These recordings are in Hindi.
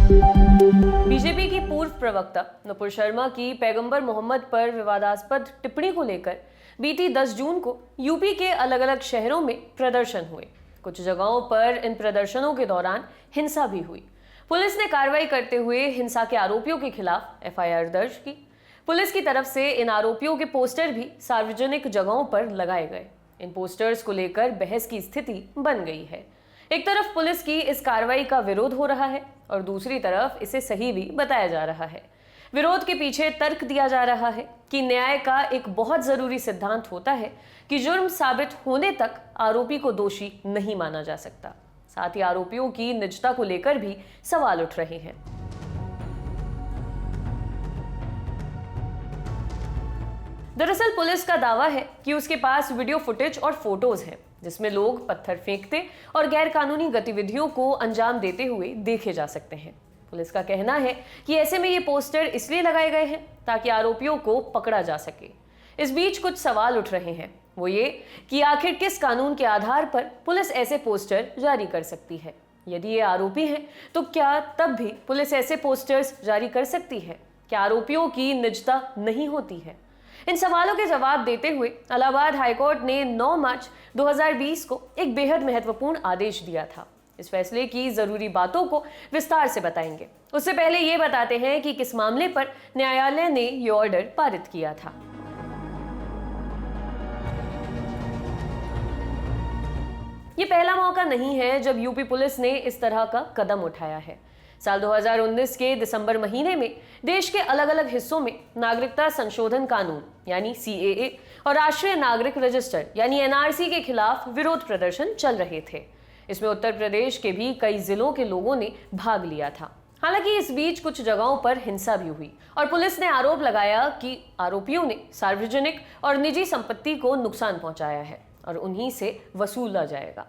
बीजेपी की पूर्व प्रवक्ता नुपुर शर्मा की पैगंबर मोहम्मद पर विवादास्पद टिप्पणी को लेकर बीती 10 जून को यूपी के अलग अलग शहरों में प्रदर्शन हुए। कुछ जगहों पर इन प्रदर्शनों के दौरान हिंसा भी हुई। पुलिस ने कार्रवाई करते हुए हिंसा के आरोपियों के खिलाफ एफआईआर दर्ज की। पुलिस की तरफ से इन आरोपियों के पोस्टर भी सार्वजनिक जगहों पर लगाए गए। इन पोस्टर्स को लेकर बहस की स्थिति बन गई है। एक तरफ पुलिस की इस कार्रवाई का विरोध हो रहा है और दूसरी तरफ इसे सही भी बताया जा रहा है। विरोध के पीछे तर्क दिया जा रहा है कि न्याय का एक बहुत जरूरी सिद्धांत होता है कि जुर्म साबित होने तक आरोपी को दोषी नहीं माना जा सकता। साथ ही आरोपियों की निजता को लेकर भी सवाल उठ रहे हैं। दरअसल पुलिस का दावा है कि उसके पास वीडियो फुटेज और फोटोज हैं जिसमें लोग पत्थर फेंकते और गैरकानूनी गतिविधियों को अंजाम देते हुए देखे जा सकते हैं। पुलिस का कहना है कि ऐसे में ये पोस्टर इसलिए लगाए गए हैं ताकि आरोपियों को पकड़ा जा सके। इस बीच कुछ सवाल उठ रहे हैं, वो ये कि आखिर किस कानून के आधार पर पुलिस ऐसे पोस्टर जारी कर सकती है। यदि ये आरोपी हैं तो क्या तब भी पुलिस ऐसे पोस्टर्स जारी कर सकती है? क्या आरोपियों की निजता नहीं होती है? इन सवालों के जवाब देते हुए इलाहाबाद हाईकोर्ट ने 9 मार्च 2020 को एक बेहद महत्वपूर्ण आदेश दिया था। इस फैसले की जरूरी बातों को विस्तार से बताएंगे। उससे पहले ये बताते हैं कि किस मामले पर न्यायालय ने ये ऑर्डर पारित किया था। ये पहला मौका नहीं है जब यूपी पुलिस ने इस तरह का कदम उठाया है। साल 2019 के दिसंबर महीने में देश के अलग अलग हिस्सों में नागरिकता संशोधन कानून यानी सीएए और राष्ट्रीय नागरिक रजिस्टर यानी एनआरसी के खिलाफ विरोध प्रदर्शन चल रहे थे। इसमें उत्तर प्रदेश के भी कई जिलों के लोगों ने भाग लिया था। हालांकि इस बीच कुछ जगहों पर हिंसा भी हुई और पुलिस ने आरोप लगाया कि आरोपियों ने सार्वजनिक और निजी संपत्ति को नुकसान पहुंचाया है और उन्हीं से वसूला जाएगा।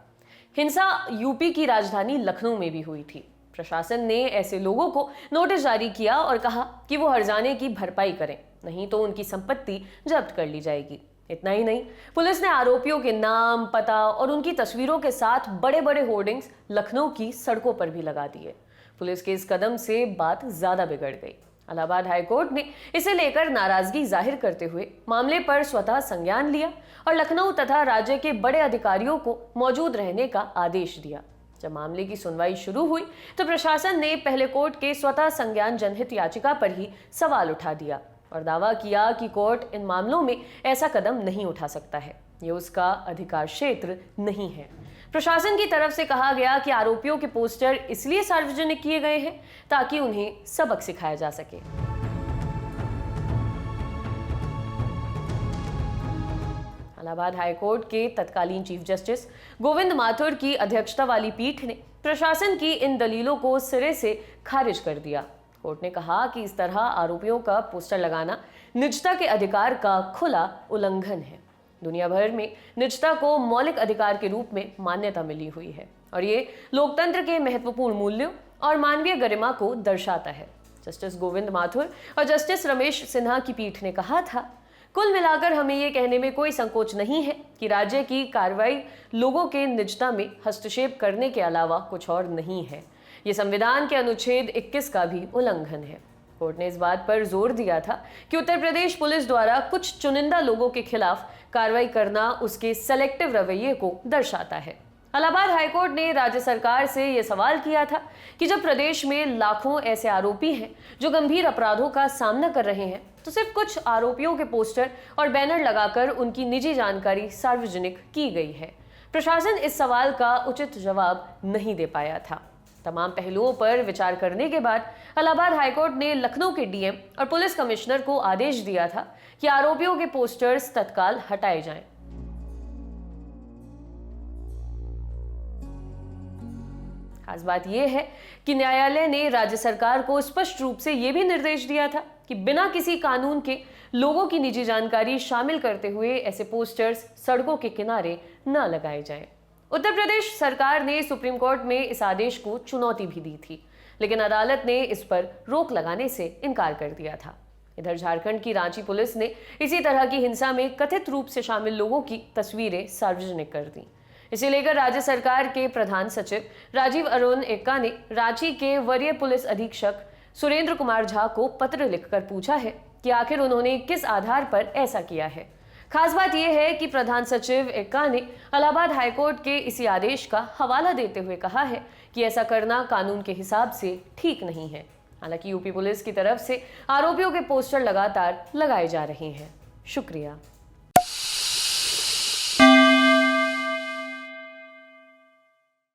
हिंसा यूपी की राजधानी लखनऊ में भी हुई थी। प्रशासन ने ऐसे लोगों को नोटिस जारी किया और कहा कि वो हर्जाने की भरपाई करें, नहीं तो उनकी संपत्ति जब्त कर ली जाएगी। इतना ही नहीं, पुलिस ने आरोपियों के नाम, पता और उनकी तस्वीरों के साथ बड़े बड़े होर्डिंग्स लखनऊ की सड़कों पर भी लगा दिए। पुलिस के इस कदम से बात ज्यादा बिगड़ गई। इलाहाबाद हाईकोर्ट ने इसे लेकर नाराजगी जाहिर करते हुए मामले पर स्वतः संज्ञान लिया और लखनऊ तथा राज्य के बड़े अधिकारियों को मौजूद रहने का आदेश दिया। जब मामले की सुनवाई शुरू हुई तो प्रशासन ने पहले कोर्ट के स्वतः संज्ञान जनहित याचिका पर ही सवाल उठा दिया और दावा किया कि कोर्ट इन मामलों में ऐसा कदम नहीं उठा सकता है, ये उसका अधिकार क्षेत्र नहीं है। प्रशासन की तरफ से कहा गया कि आरोपियों के पोस्टर इसलिए सार्वजनिक किए गए हैं ताकि उन्हें सबक सिखाया जा सके। इलाहाबाद हाईकोर्ट के तत्कालीन चीफ जस्टिस गोविंद माथुर की अध्यक्षता वाली पीठ ने प्रशासन की इन दलीलों को सिरे से खारिज कर दिया। कोर्ट ने कहा कि इस तरह आरोपियों का पोस्टर लगाना निजता के अधिकार का खुला उल्लंघन है। दुनिया भर में निजता को मौलिक अधिकार के रूप में मान्यता मिली हुई है और ये लोकतंत्र के महत्वपूर्ण मूल्यों और मानवीय गरिमा को दर्शाता है। जस्टिस गोविंद माथुर और जस्टिस रमेश सिन्हा की पीठ ने कहा था, कुल मिलाकर हमें यह कहने में कोई संकोच नहीं है कि राज्य की कार्रवाई लोगों के निजता में हस्तक्षेप करने के अलावा कुछ और नहीं है। ये संविधान के अनुच्छेद 21 का भी उल्लंघन है। कोर्ट ने इस बात पर जोर दिया था कि उत्तर प्रदेश पुलिस द्वारा कुछ चुनिंदा लोगों के खिलाफ कार्रवाई करना उसके सेलेक्टिव रवैये को दर्शाता है। इलाहाबाद हाईकोर्ट ने राज्य सरकार से यह सवाल किया था कि जब प्रदेश में लाखों ऐसे आरोपी हैं जो गंभीर अपराधों का सामना कर रहे हैं, तो सिर्फ कुछ आरोपियों के पोस्टर और बैनर लगाकर उनकी निजी जानकारी सार्वजनिक की गई है। प्रशासन इस सवाल का उचित जवाब नहीं दे पाया था। तमाम पहलुओं पर विचार करने के बाद इलाहाबाद हाईकोर्ट ने लखनऊ के डीएम और पुलिस कमिश्नर को आदेश दिया था कि आरोपियों के पोस्टर्स तत्काल हटाए जाएं। खास बात यह है कि न्यायालय ने राज्य सरकार को स्पष्ट रूप से यह भी निर्देश दिया था कि बिना किसी कानून के लोगों की निजी जानकारी शामिल करते हुए ऐसे पोस्टर्स सड़कों के किनारे न लगाए जाएं। उत्तर प्रदेश सरकार ने सुप्रीम कोर्ट में इस आदेश को चुनौती भी दी थी, लेकिन अदालत ने इस पर रोक लगाने से इनकार कर दिया था। इधर झारखंड की रांची पुलिस ने इसी तरह की हिंसा में कथित रूप से शामिल लोगों की तस्वीरें सार्वजनिक कर दी। इसे लेकर राज्य सरकार के प्रधान सचिव राजीव अरुण एक्का ने रांची के वरीय पुलिस अधीक्षक सुरेंद्र कुमार झा को पत्र लिखकर पूछा है कि आखिर उन्होंने किस आधार पर ऐसा किया है। खास बात यह है कि प्रधान सचिव एक्का ने इलाहाबाद हाईकोर्ट के इसी आदेश का हवाला देते हुए कहा है कि ऐसा करना कानून के हिसाब से ठीक नहीं है। हालांकि यूपी पुलिस की तरफ से आरोपियों के पोस्टर लगातार लगाए जा रहे हैं। शुक्रिया।